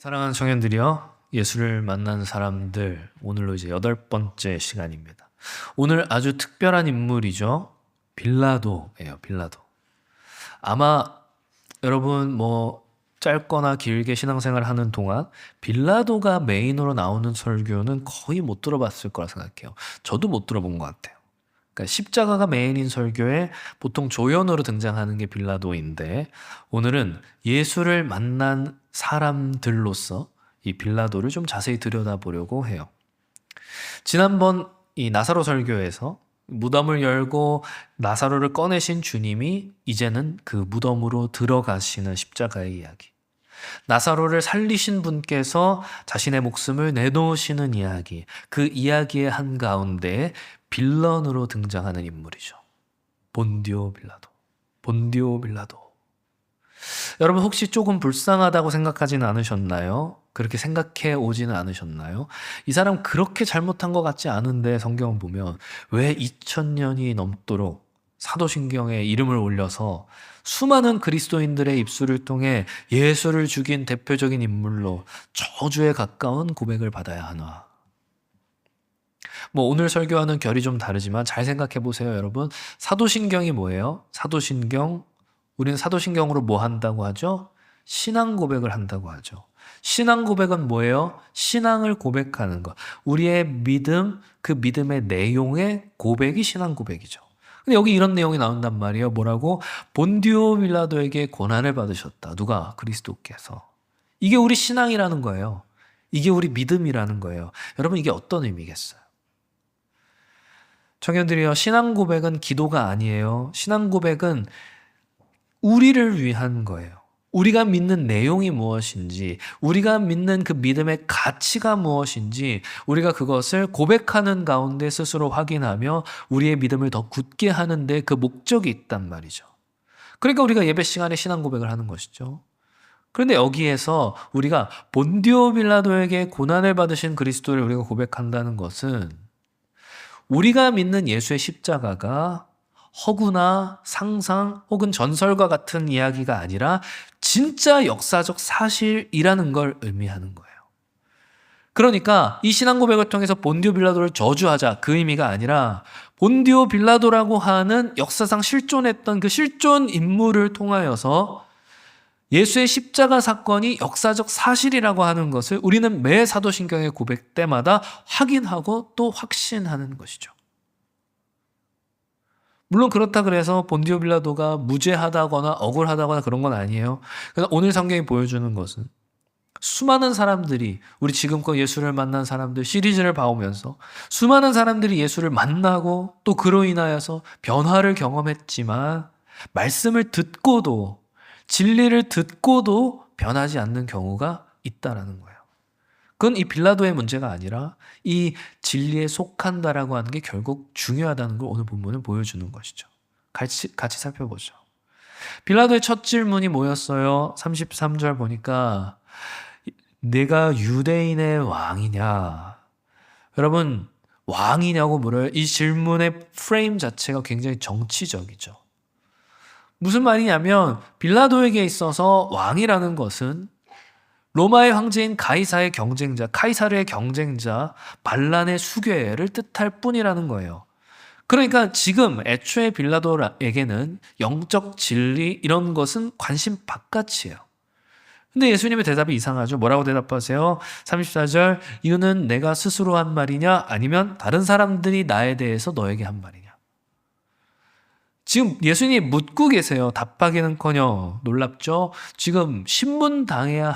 사랑하는 청년들이여, 예수를 만난 사람들, 오늘로 이제 8번째 시간입니다. 오늘 아주 특별한 인물이죠. 빌라도예요. 빌라도. 아마 여러분 짧거나 길게 신앙생활을 하는 동안 빌라도가 메인으로 나오는 설교는 거의 못 들어봤을 거라 생각해요. 저도 못 들어본 것 같아요. 그러니까 십자가가 메인인 설교에 보통 조연으로 등장하는 게 빌라도인데, 오늘은 예수를 만난 사람들로서 이 빌라도를 좀 자세히 들여다보려고 해요. 지난번 이 나사로 설교에서 무덤을 열고 나사로를 꺼내신 주님이 이제는 그 무덤으로 들어가시는 십자가의 이야기, 나사로를 살리신 분께서 자신의 목숨을 내놓으시는 이야기, 그 이야기의 한가운데 빌런으로 등장하는 인물이죠. 본디오 빌라도. 본디오 빌라도. 여러분 혹시 조금 불쌍하다고 생각하지는 않으셨나요? 그렇게 생각해 오지는 않으셨나요? 이 사람 그렇게 잘못한 것 같지 않은데 성경을 보면 왜 2000년이 넘도록 사도신경에 이름을 올려서 수많은 그리스도인들의 입술을 통해 예수를 죽인 대표적인 인물로 저주에 가까운 고백을 받아야 하나? 오늘 설교와는 결이 좀 다르지만 잘 생각해 보세요, 여러분. 사도신경이 뭐예요? 우리는 사도신경으로 뭐 한다고 하죠? 신앙 고백을 한다고 하죠. 신앙 고백은 뭐예요? 신앙을 고백하는 것. 우리의 믿음, 그 믿음의 내용의 고백이 신앙 고백이죠. 근데 여기 이런 내용이 나온단 말이에요. 뭐라고? 본디오 빌라도에게 고난을 받으셨다. 누가? 그리스도께서. 이게 우리 신앙이라는 거예요. 이게 우리 믿음이라는 거예요. 여러분, 이게 어떤 의미겠어요? 청년들이요, 신앙 고백은 기도가 아니에요. 신앙 고백은 우리를 위한 거예요. 우리가 믿는 내용이 무엇인지, 우리가 믿는 그 믿음의 가치가 무엇인지, 우리가 그것을 고백하는 가운데 스스로 확인하며 우리의 믿음을 더 굳게 하는데 그 목적이 있단 말이죠. 그러니까 우리가 예배 시간에 신앙 고백을 하는 것이죠. 그런데 여기에서 우리가 본디오 빌라도에게 고난을 받으신 그리스도를 우리가 고백한다는 것은 우리가 믿는 예수의 십자가가 허구나 상상 혹은 전설과 같은 이야기가 아니라 진짜 역사적 사실이라는 걸 의미하는 거예요. 그러니까 이 신앙 고백을 통해서 본디오 빌라도를 저주하자, 그 의미가 아니라 본디오 빌라도라고 하는 역사상 실존했던 그 실존 인물을 통하여서 예수의 십자가 사건이 역사적 사실이라고 하는 것을 우리는 매 사도신경의 고백 때마다 확인하고 또 확신하는 것이죠. 물론 그렇다 그래서 본디오 빌라도가 무죄하다거나 억울하다거나 그런 건 아니에요. 그래서 오늘 성경이 보여주는 것은 수많은 사람들이, 우리 지금껏 예수를 만난 사람들 시리즈를 봐오면서 수많은 사람들이 예수를 만나고 또 그로 인하여서 변화를 경험했지만 말씀을 듣고도, 진리를 듣고도 변하지 않는 경우가 있다라는 거예요. 그건 이 빌라도의 문제가 아니라 이 진리에 속한다라고 하는 게 결국 중요하다는 걸 오늘 본문은 보여주는 것이죠. 같이 살펴보죠. 빌라도의 첫 질문이 뭐였어요? 33절 보니까 내가 유대인의 왕이냐? 여러분, 왕이냐고 물어요. 이 질문의 프레임 자체가 굉장히 정치적이죠. 무슨 말이냐면 빌라도에게 있어서 왕이라는 것은 로마의 황제인 가이사의 경쟁자, 카이사르의 경쟁자 반란의 수괴를 뜻할 뿐이라는 거예요. 그러니까 지금 애초에 빌라도에게는 영적 진리 이런 것은 관심 바깥이에요. 근데 예수님의 대답이 이상하죠. 뭐라고 대답하세요? 34절, 이유는 내가 스스로 한 말이냐? 아니면 다른 사람들이 나에 대해서 너에게 한 말이냐? 지금 예수님이 묻고 계세요. 답하기는커녕. 놀랍죠? 지금 신문당해야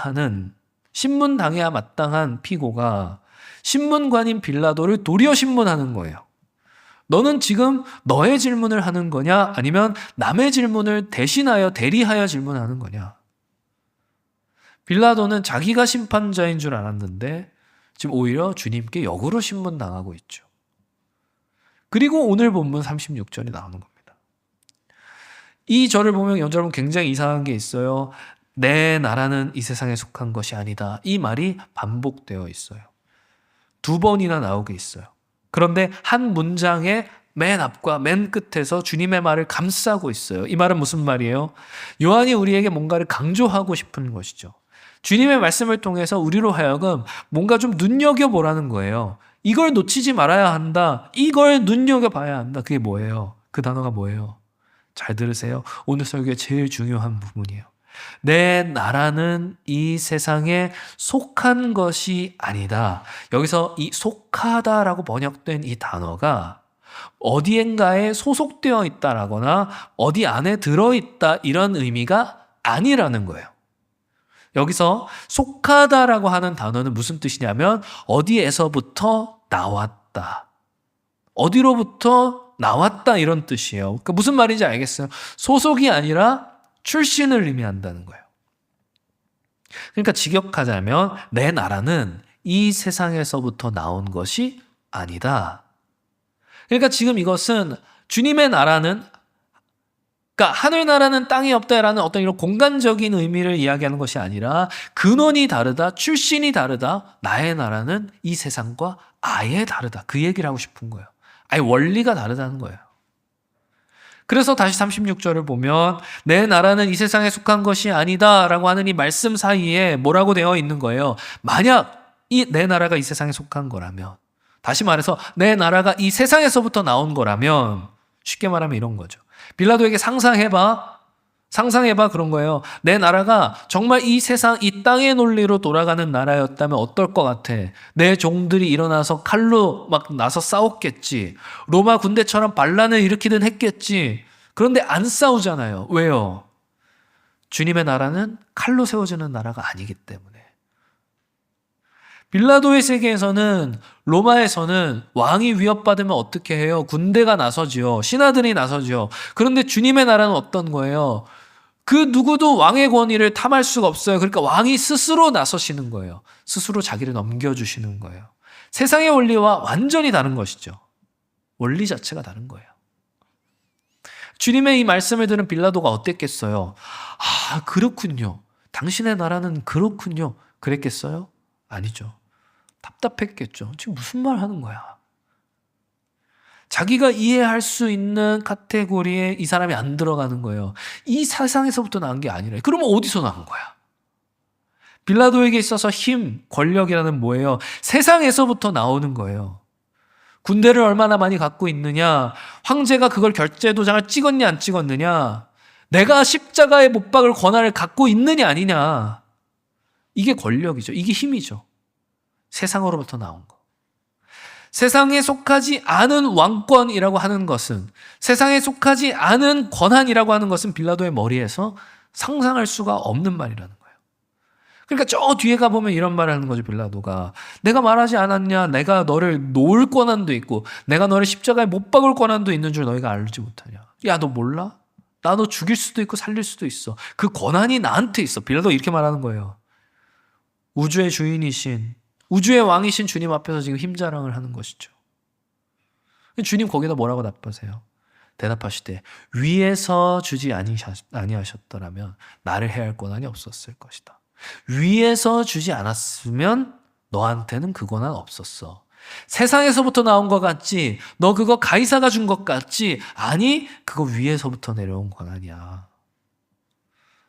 마땅한 피고가 신문관인 빌라도를 도리어 신문하는 거예요. 너는 지금 너의 질문을 하는 거냐? 아니면 남의 질문을 대리하여 질문하는 거냐? 빌라도는 자기가 심판자인 줄 알았는데 지금 오히려 주님께 역으로 신문당하고 있죠. 그리고 오늘 본문 36절이 나오는 겁니다. 이 절을 보면 여러분 굉장히 이상한 게 있어요. 내 나라는 이 세상에 속한 것이 아니다. 이 말이 반복되어 있어요. 2번이나 나오게 있어요. 그런데 한 문장의 맨 앞과 맨 끝에서 주님의 말을 감싸고 있어요. 이 말은 무슨 말이에요? 요한이 우리에게 뭔가를 강조하고 싶은 것이죠. 주님의 말씀을 통해서 우리로 하여금 뭔가 좀 눈여겨보라는 거예요. 이걸 놓치지 말아야 한다. 이걸 눈여겨봐야 한다. 그게 뭐예요? 그 단어가 뭐예요? 잘 들으세요. 오늘 설교의 제일 중요한 부분이에요. 내 나라는 이 세상에 속한 것이 아니다. 여기서 이 속하다라고 번역된 이 단어가 어디엔가에 소속되어 있다라거나 어디 안에 들어있다 이런 의미가 아니라는 거예요. 여기서 속하다라고 하는 단어는 무슨 뜻이냐면 어디에서부터 나왔다. 어디로부터 나왔다 이런 뜻이에요. 그러니까 무슨 말인지 알겠어요? 소속이 아니라 출신을 의미한다는 거예요. 그러니까 직역하자면 내 나라는 이 세상에서부터 나온 것이 아니다. 그러니까 지금 이것은 주님의 나라는 그러니까 하늘나라는 땅이 없다라는 어떤 이런 공간적인 의미를 이야기하는 것이 아니라 근원이 다르다, 출신이 다르다, 나의 나라는 이 세상과 아예 다르다. 그 얘기를 하고 싶은 거예요. 아예 원리가 다르다는 거예요. 그래서 다시 36절을 보면 내 나라는 이 세상에 속한 것이 아니다 라고 하는 이 말씀 사이에 뭐라고 되어 있는 거예요. 만약 이 내 나라가 이 세상에 속한 거라면, 다시 말해서 내 나라가 이 세상에서부터 나온 거라면, 쉽게 말하면 이런 거죠. 빌라도에게 상상해봐 그런 거예요. 내 나라가 정말 이 세상 이 땅의 논리로 돌아가는 나라였다면 어떨 것 같아? 내 종들이 일어나서 칼로 막 나서 싸웠겠지. 로마 군대처럼 반란을 일으키든 했겠지. 그런데 안 싸우잖아요. 왜요? 주님의 나라는 칼로 세워지는 나라가 아니기 때문에. 빌라도의 세계에서는, 로마에서는 왕이 위협받으면 어떻게 해요? 군대가 나서지요. 신하들이 나서지요. 그런데 주님의 나라는 어떤 거예요? 그 누구도 왕의 권위를 탐할 수가 없어요. 그러니까 왕이 스스로 나서시는 거예요. 스스로 자기를 넘겨주시는 거예요. 세상의 원리와 완전히 다른 것이죠. 원리 자체가 다른 거예요. 주님의 이 말씀을 들은 빌라도가 어땠겠어요? 아, 그렇군요. 당신의 나라는 그렇군요. 그랬겠어요? 아니죠. 답답했겠죠. 지금 무슨 말 하는 거야? 자기가 이해할 수 있는 카테고리에 이 사람이 안 들어가는 거예요. 이 세상에서부터 나온 게 아니라. 그러면 어디서 나온 거야? 빌라도에게 있어서 힘, 권력이라는 뭐예요? 세상에서부터 나오는 거예요. 군대를 얼마나 많이 갖고 있느냐? 황제가 그걸 결제 도장을 찍었냐 안 찍었느냐? 내가 십자가에 못 박을 권한을 갖고 있느냐 아니냐? 이게 권력이죠. 이게 힘이죠. 세상으로부터 나온 거. 세상에 속하지 않은 왕권이라고 하는 것은, 세상에 속하지 않은 권한이라고 하는 것은 빌라도의 머리에서 상상할 수가 없는 말이라는 거예요. 그러니까 저 뒤에 가보면 이런 말을 하는 거죠. 빌라도가 내가 말하지 않았냐? 내가 너를 놓을 권한도 있고 내가 너를 십자가에 못 박을 권한도 있는 줄 너희가 알지 못하냐? 야, 너 몰라? 나 너 죽일 수도 있고 살릴 수도 있어. 그 권한이 나한테 있어. 빌라도 이렇게 말하는 거예요. 우주의 주인이신, 우주의 왕이신 주님 앞에서 지금 힘자랑을 하는 것이죠. 주님 거기다 뭐라고 답하세요? 대답하시되 위에서 주지 아니하셨더라면 나를 해할 권한이 없었을 것이다. 위에서 주지 않았으면 너한테는 그 권한 없었어. 세상에서부터 나온 것 같지? 너 그거 가이사가 준 것 같지? 아니, 그거 위에서부터 내려온 권한이야.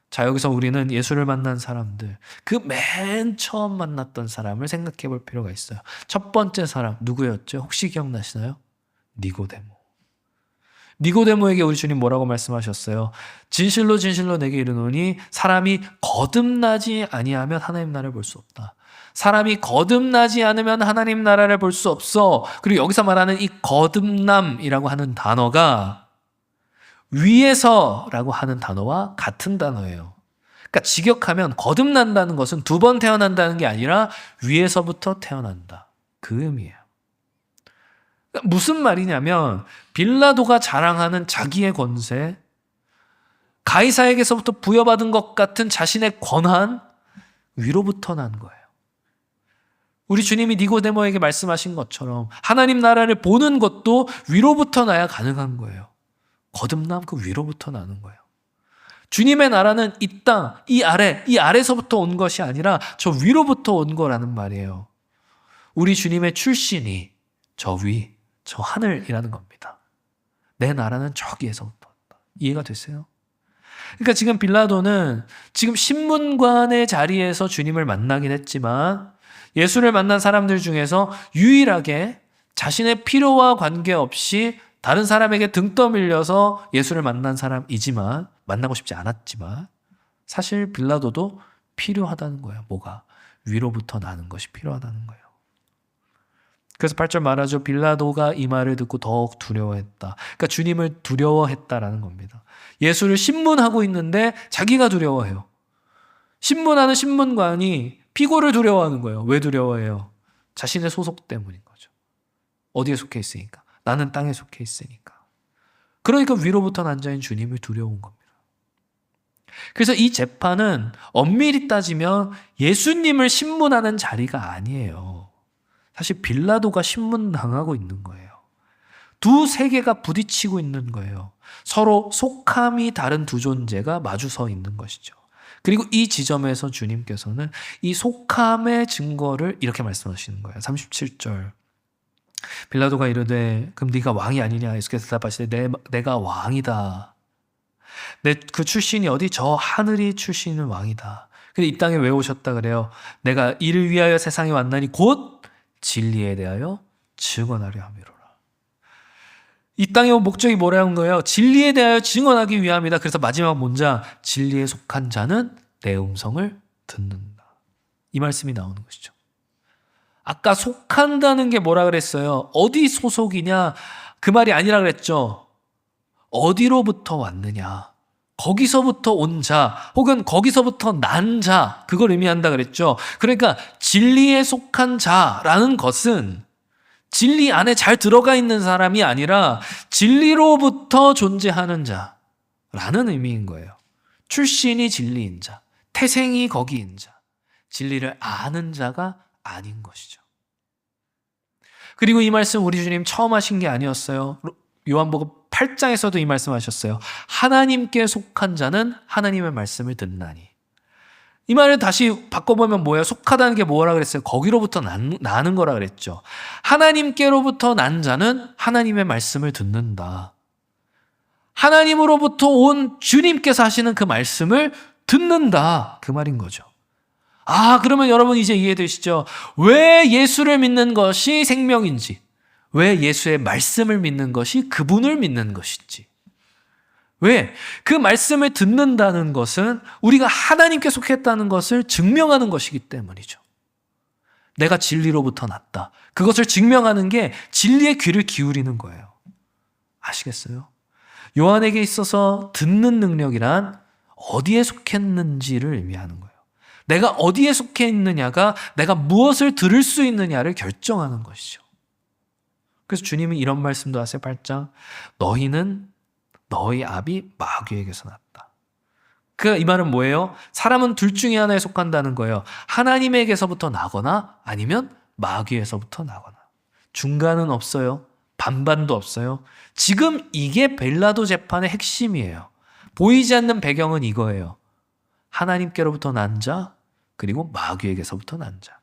자, 여기서 우리는 예수를 만난 사람들, 그 맨 처음 만났던 사람을 생각해 볼 필요가 있어요. 첫 번째 사람 누구였죠? 혹시 기억나시나요? 니고데모. 니고데모에게 우리 주님 뭐라고 말씀하셨어요? 진실로 진실로 내게 이르노니 사람이 거듭나지 아니하면 하나님 나라를 볼 수 없다. 사람이 거듭나지 않으면 하나님 나라를 볼 수 없어. 그리고 여기서 말하는 이 거듭남이라고 하는 단어가 위에서라고 하는 단어와 같은 단어예요. 그러니까 직역하면 거듭난다는 것은 두 번 태어난다는 게 아니라 위에서부터 태어난다. 그 의미예요. 그러니까 무슨 말이냐면 빌라도가 자랑하는 자기의 권세, 가이사에게서부터 부여받은 것 같은 자신의 권한, 위로부터 난 거예요. 우리 주님이 니고데모에게 말씀하신 것처럼 하나님 나라를 보는 것도 위로부터 나야 가능한 거예요. 거듭남 그 위로부터 나는 거예요. 주님의 나라는 이 땅, 이 아래서부터 온 것이 아니라 저 위로부터 온 거라는 말이에요. 우리 주님의 출신이 저 위, 저 하늘이라는 겁니다. 내 나라는 저기에서부터 왔다. 이해가 됐어요? 그러니까 지금 빌라도는 지금 신문관의 자리에서 주님을 만나긴 했지만 예수를 만난 사람들 중에서 유일하게 자신의 필요와 관계없이 다른 사람에게 등 떠밀려서 예수를 만난 사람이지만, 만나고 싶지 않았지만 사실 빌라도도 필요하다는 거예요. 뭐가? 위로부터 나는 것이 필요하다는 거예요. 그래서 8절 말하죠. 빌라도가 이 말을 듣고 더욱 두려워했다. 그러니까 주님을 두려워했다라는 겁니다. 예수를 신문하고 있는데 자기가 두려워해요. 신문하는 신문관이 피고를 두려워하는 거예요. 왜 두려워해요? 자신의 소속 때문인 거죠. 어디에 속해 있으니까. 나는 땅에 속해 있으니까. 그러니까 위로부터 난 자인 주님을 두려운 겁니다. 그래서 이 재판은 엄밀히 따지면 예수님을 신문하는 자리가 아니에요. 사실 빌라도가 신문당하고 있는 거예요. 두 세계가 부딪히고 있는 거예요. 서로 속함이 다른 두 존재가 마주 서 있는 것이죠. 그리고 이 지점에서 주님께서는 이 속함의 증거를 이렇게 말씀하시는 거예요. 37절. 빌라도가 이르되 그럼 네가 왕이 아니냐? 예수께서 대답하시되 내가 왕이다. 내 그 출신이 어디? 저 하늘이 출신은 왕이다. 근데 이 땅에 왜 오셨다 그래요? 내가 이를 위하여 세상에 왔나니 곧 진리에 대하여 증언하려 함이로라. 이 땅에 온 목적이 뭐라는 거예요? 진리에 대하여 증언하기 위함이다. 그래서 마지막 문장, 진리에 속한 자는 내 음성을 듣는다. 이 말씀이 나오는 것이죠. 아까 속한다는 게 뭐라 그랬어요? 어디 소속이냐? 그 말이 아니라 그랬죠. 어디로부터 왔느냐? 거기서부터 온 자, 혹은 거기서부터 난 자, 그걸 의미한다 그랬죠. 그러니까 진리에 속한 자라는 것은 진리 안에 잘 들어가 있는 사람이 아니라 진리로부터 존재하는 자라는 의미인 거예요. 출신이 진리인 자, 태생이 거기인 자, 진리를 아는 자가 아닌 것이죠. 그리고 이 말씀 우리 주님 처음 하신 게 아니었어요. 요한복음 8장에서도 이 말씀하셨어요. 하나님께 속한 자는 하나님의 말씀을 듣나니. 이 말을 다시 바꿔보면 뭐예요? 속하다는 게 뭐라 그랬어요? 거기로부터 나는 거라 그랬죠. 하나님께로부터 난 자는 하나님의 말씀을 듣는다. 하나님으로부터 온 주님께서 하시는 그 말씀을 듣는다. 그 말인 거죠. 아, 그러면 여러분 이제 이해되시죠? 왜 예수를 믿는 것이 생명인지, 왜 예수의 말씀을 믿는 것이 그분을 믿는 것인지. 왜? 그 말씀을 듣는다는 것은 우리가 하나님께 속했다는 것을 증명하는 것이기 때문이죠. 내가 진리로부터 났다. 그것을 증명하는 게 진리의 귀를 기울이는 거예요. 아시겠어요? 요한에게 있어서 듣는 능력이란 어디에 속했는지를 의미하는 거예요. 내가 어디에 속해 있느냐가 내가 무엇을 들을 수 있느냐를 결정하는 것이죠. 그래서 주님은 이런 말씀도 하세요. 8장. 너희는 너희 아비 마귀에게서 났다. 이 말은 뭐예요? 사람은 둘 중에 하나에 속한다는 거예요. 하나님에게서부터 나거나 아니면 마귀에서부터 나거나. 중간은 없어요. 반반도 없어요. 지금 이게 빌라도 재판의 핵심이에요. 보이지 않는 배경은 이거예요. 하나님께로부터 난 자, 그리고 마귀에게서부터 난 자.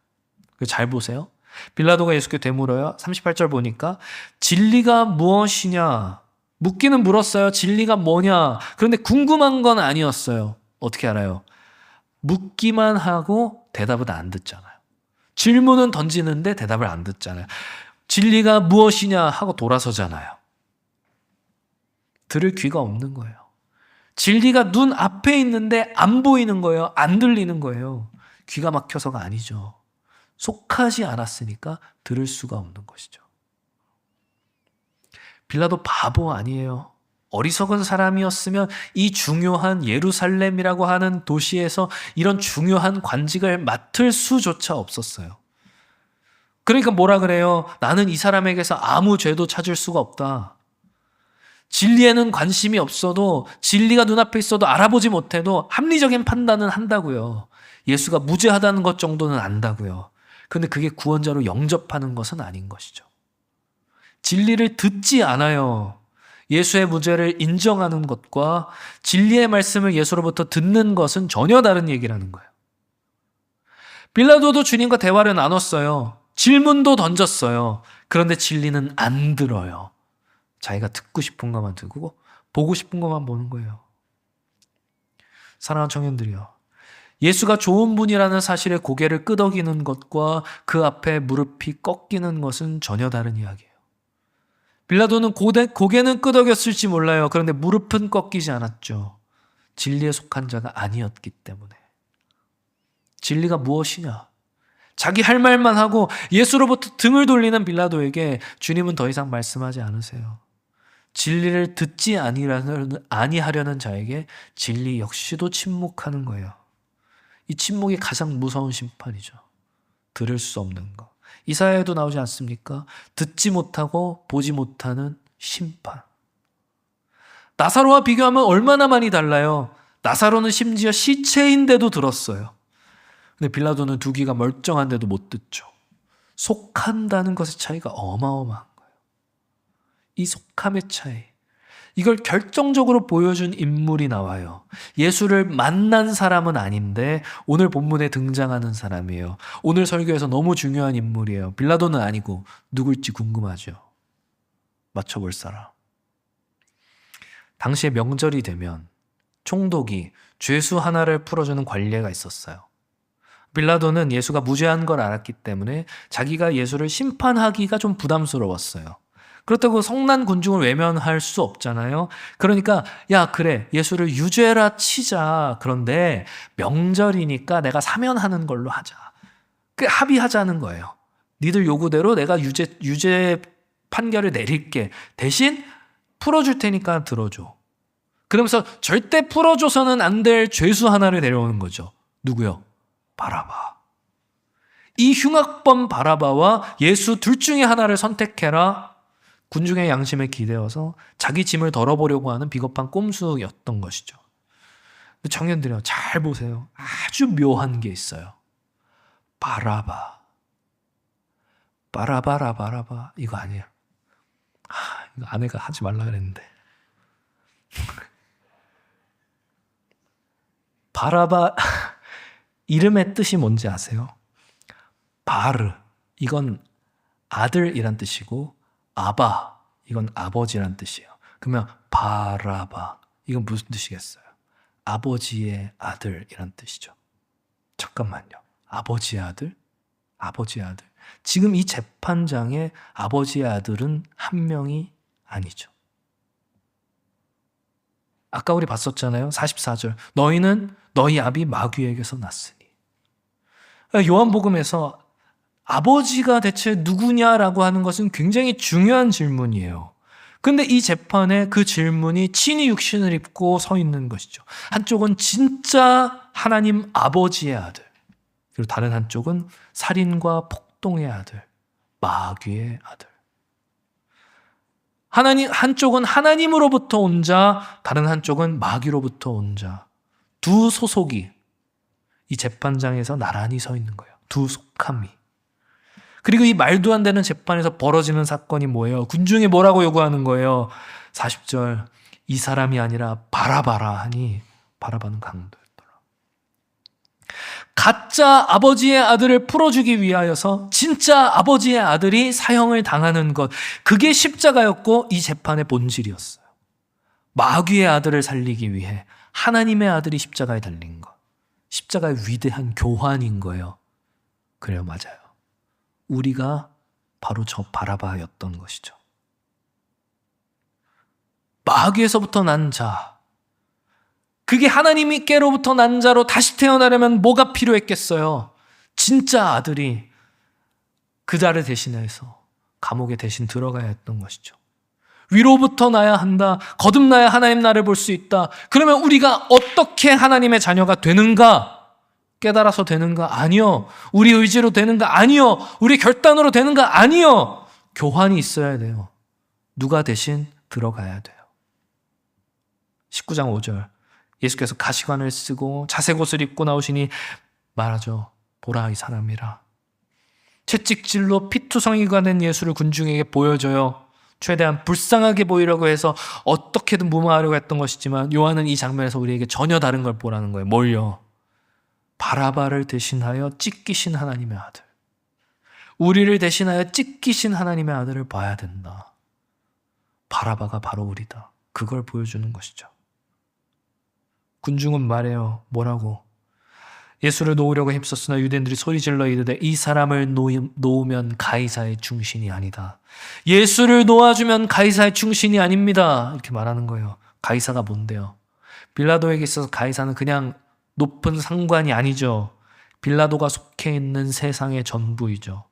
잘 보세요. 빌라도가 예수께 되물어요. 38절 보니까 진리가 무엇이냐? 묻기는 물었어요. 진리가 뭐냐? 그런데 궁금한 건 아니었어요. 어떻게 알아요? 묻기만 하고 대답은 안 듣잖아요. 질문은 던지는데 대답을 안 듣잖아요. 진리가 무엇이냐 하고 돌아서잖아요. 들을 귀가 없는 거예요. 진리가 눈 앞에 있는데 안 보이는 거예요. 안 들리는 거예요. 귀가 막혀서가 아니죠. 속하지 않았으니까 들을 수가 없는 것이죠. 빌라도 바보 아니에요. 어리석은 사람이었으면 이 중요한 예루살렘이라고 하는 도시에서 이런 중요한 관직을 맡을 수조차 없었어요. 그러니까 뭐라 그래요? 나는 이 사람에게서 아무 죄도 찾을 수가 없다. 진리에는 관심이 없어도, 진리가 눈앞에 있어도 알아보지 못해도 합리적인 판단은 한다고요. 예수가 무죄하다는 것 정도는 안다고요. 그런데 그게 구원자로 영접하는 것은 아닌 것이죠. 진리를 듣지 않아요. 예수의 무죄를 인정하는 것과 진리의 말씀을 예수로부터 듣는 것은 전혀 다른 얘기라는 거예요. 빌라도도 주님과 대화를 나눴어요. 질문도 던졌어요. 그런데 진리는 안 들어요. 자기가 듣고 싶은 것만 듣고 보고 싶은 것만 보는 거예요. 사랑하는 청년들이요, 예수가 좋은 분이라는 사실에 고개를 끄덕이는 것과 그 앞에 무릎이 꺾이는 것은 전혀 다른 이야기예요. 빌라도는 고개는 끄덕였을지 몰라요. 그런데 무릎은 꺾이지 않았죠. 진리에 속한 자가 아니었기 때문에. 진리가 무엇이냐? 자기 할 말만 하고 예수로부터 등을 돌리는 빌라도에게 주님은 더 이상 말씀하지 않으세요. 진리를 듣지 아니하려는 자에게 진리 역시도 침묵하는 거예요. 이 침묵이 가장 무서운 심판이죠. 들을 수 없는 거. 이사야에도 나오지 않습니까? 듣지 못하고 보지 못하는 심판. 나사로와 비교하면 얼마나 많이 달라요. 나사로는 심지어 시체인데도 들었어요. 근데 빌라도는 두 귀가 멀쩡한데도 못 듣죠. 속한다는 것의 차이가 어마어마한 거예요. 이 속함의 차이. 이걸 결정적으로 보여준 인물이 나와요. 예수를 만난 사람은 아닌데 오늘 본문에 등장하는 사람이에요. 오늘 설교에서 너무 중요한 인물이에요. 빌라도는 아니고 누굴지 궁금하죠? 맞춰볼 사람. 당시에 명절이 되면 총독이 죄수 하나를 풀어주는 관례가 있었어요. 빌라도는 예수가 무죄한 걸 알았기 때문에 자기가 예수를 심판하기가 좀 부담스러웠어요. 그렇다고 성난 군중을 외면할 수 없잖아요. 그러니까 야 그래 예수를 유죄라 치자. 그런데 명절이니까 내가 사면하는 걸로 하자. 그 합의하자는 거예요. 니들 요구대로 내가 유죄 판결을 내릴게. 대신 풀어줄 테니까 들어줘. 그러면서 절대 풀어줘서는 안 될 죄수 하나를 데려오는 거죠. 누구요? 바라바. 이 흉악범 바라바와 예수 둘 중에 하나를 선택해라. 군중의 양심에 기대어서 자기 짐을 덜어보려고 하는 비겁한 꼼수였던 것이죠. 청년들이요, 잘 보세요. 아주 묘한 게 있어요. 바라바. 바라바라 이거 아니에요. 이거 아내가 하지 말라 그랬는데. 바라바 이름의 뜻이 뭔지 아세요? 바르 이건 아들이란 뜻이고 아바 이건 아버지란 뜻이에요. 그러면 바라바 이건 무슨 뜻이겠어요? 아버지의 아들이란 뜻이죠. 잠깐만요. 아버지의 아들? 아버지의 아들. 지금 이 재판장의 아버지의 아들은 한 명이 아니죠. 아까 우리 봤었잖아요. 44절. 너희는 너희 아비 마귀에게서 났으니. 요한복음에서 아버지가 대체 누구냐라고 하는 것은 굉장히 중요한 질문이에요. 근데 이 재판에 그 질문이 친히 육신을 입고 서 있는 것이죠. 한쪽은 진짜 하나님 아버지의 아들, 그리고 다른 한쪽은 살인과 폭동의 아들, 마귀의 아들. 한쪽은 하나님으로부터 온 자, 다른 한쪽은 마귀로부터 온 자. 두 소속이 이 재판장에서 나란히 서 있는 거예요. 두 속함이. 그리고 이 말도 안 되는 재판에서 벌어지는 사건이 뭐예요? 군중이 뭐라고 요구하는 거예요? 40절. 이 사람이 아니라 바라바라 하니 바라바는 강도였더라. 가짜 아버지의 아들을 풀어주기 위하여서 진짜 아버지의 아들이 사형을 당하는 것. 그게 십자가였고 이 재판의 본질이었어요. 마귀의 아들을 살리기 위해 하나님의 아들이 십자가에 달린 것. 십자가의 위대한 교환인 거예요. 그래요, 맞아요. 우리가 바로 저 바라바였던 것이죠. 마귀에서부터 난 자, 그게 하나님께로부터 난 자로 다시 태어나려면 뭐가 필요했겠어요? 진짜 아들이 그 자를 대신해서 감옥에 대신 들어가야 했던 것이죠. 위로부터 나야 한다. 거듭나야 하나님 나를 볼 수 있다. 그러면 우리가 어떻게 하나님의 자녀가 되는가? 깨달아서 되는가? 아니요. 우리 의지로 되는가? 아니요. 우리 결단으로 되는가? 아니요. 교환이 있어야 돼요. 누가 대신 들어가야 돼요. 19장 5절. 예수께서 가시관을 쓰고 자색 옷을 입고 나오시니 말하죠. 보라 이 사람이라. 채찍질로 피투성이가 된 예수를 군중에게 보여줘요. 최대한 불쌍하게 보이려고 해서 어떻게든 무마하려고 했던 것이지만 요한은 이 장면에서 우리에게 전혀 다른 걸 보라는 거예요. 뭘요? 바라바를 대신하여 찢기신 하나님의 아들. 우리를 대신하여 찢기신 하나님의 아들을 봐야 된다. 바라바가 바로 우리다. 그걸 보여주는 것이죠. 군중은 말해요. 뭐라고? 예수를 놓으려고 힘썼으나 유대인들이 소리질러 이르되 이 사람을 놓으면 가이사의 충신이 아니다. 예수를 놓아주면 가이사의 충신이 아닙니다. 이렇게 말하는 거예요. 가이사가 뭔데요? 빌라도에게 있어서 가이사는 그냥 높은 상관이 아니죠. 빌라도가 속해 있는 세상의 전부이죠.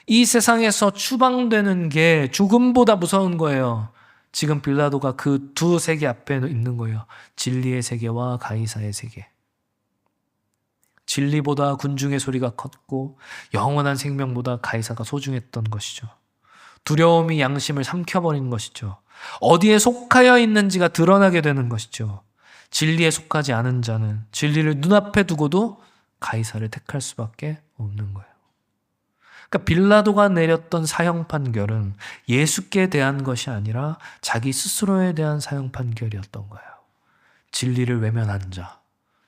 이 세상에서 추방되는 게 죽음보다 무서운 거예요. 지금 빌라도가 그 두 세계 앞에 있는 거예요. 진리의 세계와 가이사의 세계. 진리보다 군중의 소리가 컸고 영원한 생명보다 가이사가 소중했던 것이죠. 두려움이 양심을 삼켜버린 것이죠. 어디에 속하여 있는지가 드러나게 되는 것이죠. 진리에 속하지 않은 자는 진리를 눈앞에 두고도 가이사를 택할 수밖에 없는 거예요. 그러니까 빌라도가 내렸던 사형 판결은 예수께 대한 것이 아니라 자기 스스로에 대한 사형 판결이었던 거예요. 진리를 외면한 자,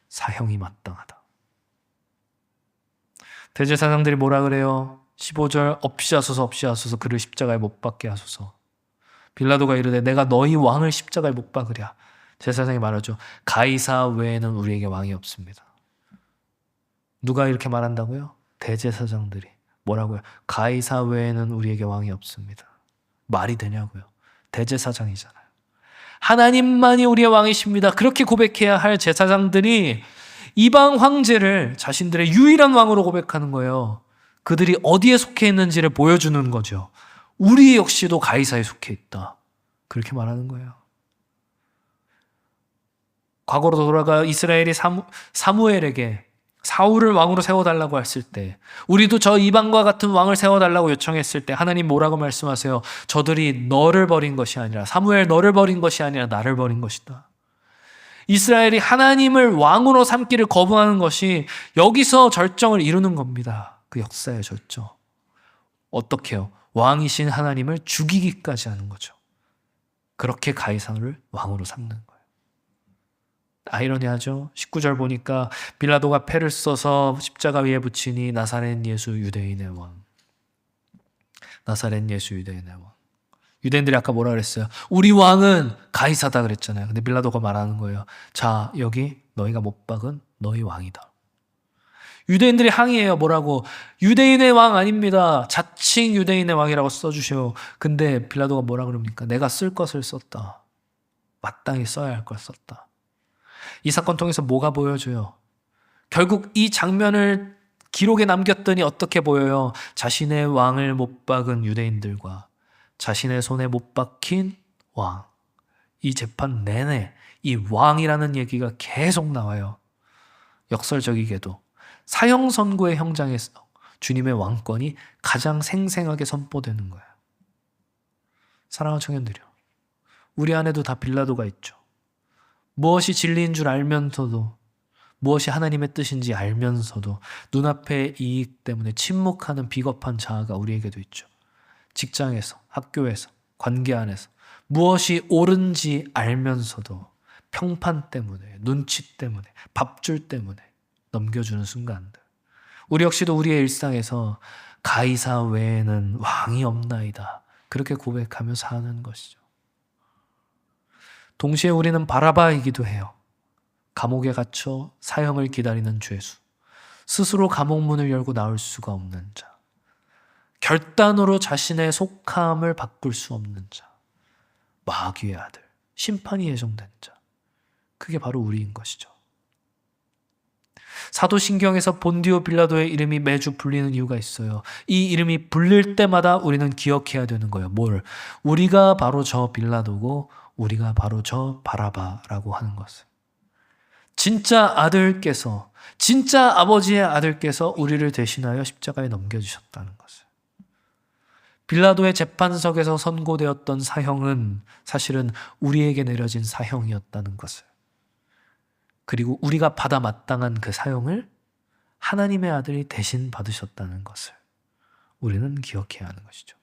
사형이 마땅하다. 대제사장들이 뭐라 그래요? 15절 없이 하소서 그를 십자가에 못 박게 하소서. 빌라도가 이르되 내가 너희 왕을 십자가에 못 박으랴. 제사장이 말하죠. 가이사 외에는 우리에게 왕이 없습니다. 누가 이렇게 말한다고요? 대제사장들이. 뭐라고요? 가이사 외에는 우리에게 왕이 없습니다. 말이 되냐고요? 대제사장이잖아요. 하나님만이 우리의 왕이십니다. 그렇게 고백해야 할 제사장들이 이방 황제를 자신들의 유일한 왕으로 고백하는 거예요. 그들이 어디에 속해 있는지를 보여주는 거죠. 우리 역시도 가이사에 속해 있다. 그렇게 말하는 거예요. 과거로 돌아가 이스라엘이 사무엘에게 사울을 왕으로 세워달라고 했을 때, 우리도 저 이방과 같은 왕을 세워달라고 요청했을 때 하나님 뭐라고 말씀하세요? 저들이 너를 버린 것이 아니라, 사무엘 너를 버린 것이 아니라 나를 버린 것이다. 이스라엘이 하나님을 왕으로 삼기를 거부하는 것이 여기서 절정을 이루는 겁니다. 그 역사의 절정. 어떻게요? 왕이신 하나님을 죽이기까지 하는 거죠. 그렇게 가이사를 왕으로 삼는 거예요. 아이러니하죠? 19절 보니까 빌라도가 패를 써서 십자가 위에 붙이니 나사렛 예수 유대인의 왕. 나사렛 예수 유대인의 왕. 유대인들이 아까 뭐라 그랬어요? 우리 왕은 가이사다 그랬잖아요. 근데 빌라도가 말하는 거예요. 자, 여기 너희가 못 박은 너희 왕이다. 유대인들이 항의해요. 뭐라고? 유대인의 왕 아닙니다. 자칭 유대인의 왕이라고 써주셔. 근데 빌라도가 뭐라 그럽니까? 내가 쓸 것을 썼다. 마땅히 써야 할 걸 썼다. 이 사건 통해서 뭐가 보여줘요? 결국 이 장면을 기록에 남겼더니 어떻게 보여요? 자신의 왕을 못 박은 유대인들과 자신의 손에 못 박힌 왕. 이 재판 내내 이 왕이라는 얘기가 계속 나와요. 역설적이게도 사형 선고의 현장에서 주님의 왕권이 가장 생생하게 선포되는 거예요. 사랑하는 청년들이요. 우리 안에도 다 빌라도가 있죠. 무엇이 진리인 줄 알면서도, 무엇이 하나님의 뜻인지 알면서도 눈앞의 이익 때문에 침묵하는 비겁한 자아가 우리에게도 있죠. 직장에서, 학교에서, 관계 안에서 무엇이 옳은지 알면서도 평판 때문에, 눈치 때문에, 밥줄 때문에 넘겨주는 순간들. 우리 역시도 우리의 일상에서 가이사 외에는 왕이 없나이다. 그렇게 고백하며 사는 것이죠. 동시에 우리는 바라바이기도 해요. 감옥에 갇혀 사형을 기다리는 죄수. 스스로 감옥문을 열고 나올 수가 없는 자. 결단으로 자신의 속함을 바꿀 수 없는 자. 마귀의 아들. 심판이 예정된 자. 그게 바로 우리인 것이죠. 사도신경에서 본디오 빌라도의 이름이 매주 불리는 이유가 있어요. 이 이름이 불릴 때마다 우리는 기억해야 되는 거예요. 뭘? 우리가 바로 저 빌라도고 우리가 바로 저 바라바라고 하는 것을. 진짜 아들께서, 진짜 아버지의 아들께서 우리를 대신하여 십자가에 넘겨주셨다는 것을. 빌라도의 재판석에서 선고되었던 사형은 사실은 우리에게 내려진 사형이었다는 것을. 그리고 우리가 받아 마땅한 그 사형을 하나님의 아들이 대신 받으셨다는 것을 우리는 기억해야 하는 것이죠.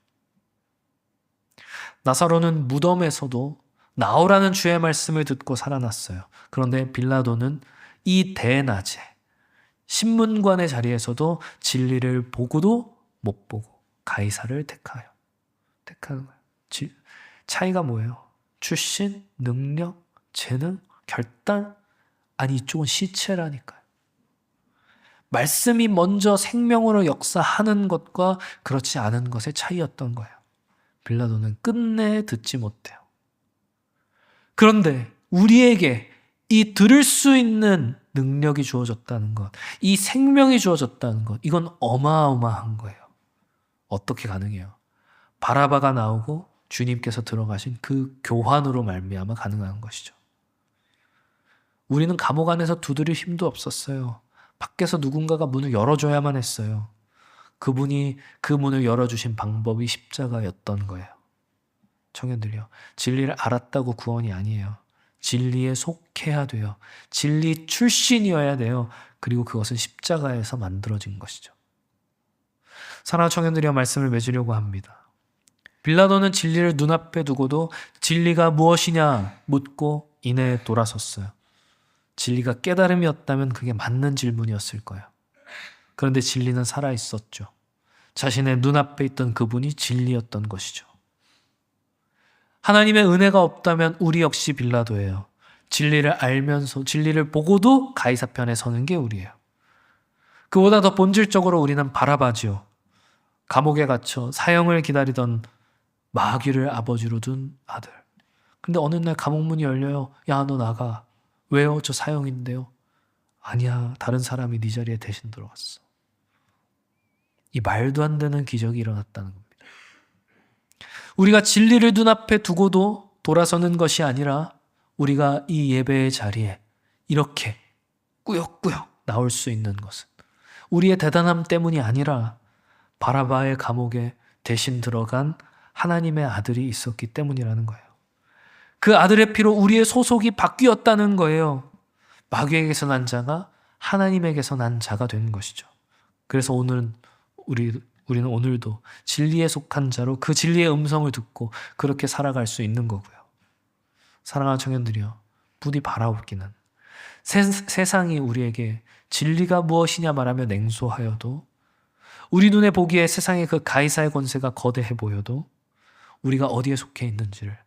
나사로는 무덤에서도 나오라는 주의 말씀을 듣고 살아났어요. 그런데 빌라도는 이 대낮에 신문관의 자리에서도 진리를 보고도 못 보고 가이사를 택하는 거예요. 차이가 뭐예요? 출신, 능력, 재능, 결단 아니 이쪽은 시체라니까요. 말씀이 먼저 생명으로 역사하는 것과 그렇지 않은 것의 차이였던 거예요. 빌라도는 끝내 듣지 못해요. 그런데 우리에게 이 들을 수 있는 능력이 주어졌다는 것, 이 생명이 주어졌다는 것, 이건 어마어마한 거예요. 어떻게 가능해요? 바라바가 나오고 주님께서 들어가신 그 교환으로 말미암아 가능한 것이죠. 우리는 감옥 안에서 두드릴 힘도 없었어요. 밖에서 누군가가 문을 열어줘야만 했어요. 그분이 그 문을 열어주신 방법이 십자가였던 거예요. 청년들이요. 진리를 알았다고 구원이 아니에요. 진리에 속해야 돼요. 진리 출신이어야 돼요. 그리고 그것은 십자가에서 만들어진 것이죠. 사랑하는 청년들이여, 말씀을 맺으려고 합니다. 빌라도는 진리를 눈앞에 두고도 진리가 무엇이냐 묻고 이내 돌아섰어요. 진리가 깨달음이었다면 그게 맞는 질문이었을 거예요. 그런데 진리는 살아있었죠. 자신의 눈앞에 있던 그분이 진리였던 것이죠. 하나님의 은혜가 없다면 우리 역시 빌라도예요. 진리를 알면서 진리를 보고도 가이사 편에 서는 게 우리예요. 그보다 더 본질적으로 우리는 바라바지요. 감옥에 갇혀 사형을 기다리던 마귀를 아버지로 둔 아들. 근데 어느 날 감옥문이 열려요. 야, 너 나가. 왜요? 저 사형인데요. 아니야, 다른 사람이 네 자리에 대신 들어갔어. 이 말도 안 되는 기적이 일어났다는 겁니다. 우리가 진리를 눈앞에 두고도 돌아서는 것이 아니라 우리가 이 예배의 자리에 이렇게 꾸역꾸역 나올 수 있는 것은 우리의 대단함 때문이 아니라 바라바의 감옥에 대신 들어간 하나님의 아들이 있었기 때문이라는 거예요. 그 아들의 피로 우리의 소속이 바뀌었다는 거예요. 마귀에게서 난 자가 하나님에게서 난 자가 된 것이죠. 그래서 오늘은 우리는 오늘도 진리에 속한 자로 그 진리의 음성을 듣고 그렇게 살아갈 수 있는 거고요. 사랑하는 청년들이여, 부디 바라옵기는 세상이 우리에게 진리가 무엇이냐 말하며 냉소하여도, 우리 눈에 보기에 세상의 그 가이사의 권세가 거대해 보여도 우리가 어디에 속해 있는지를,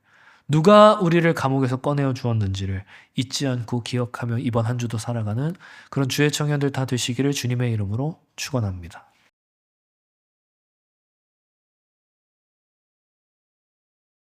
누가 우리를 감옥에서 꺼내어 주었는지를 잊지 않고 기억하며 이번 한 주도 살아가는 그런 주의 청년들 다 되시기를 주님의 이름으로 축원합니다.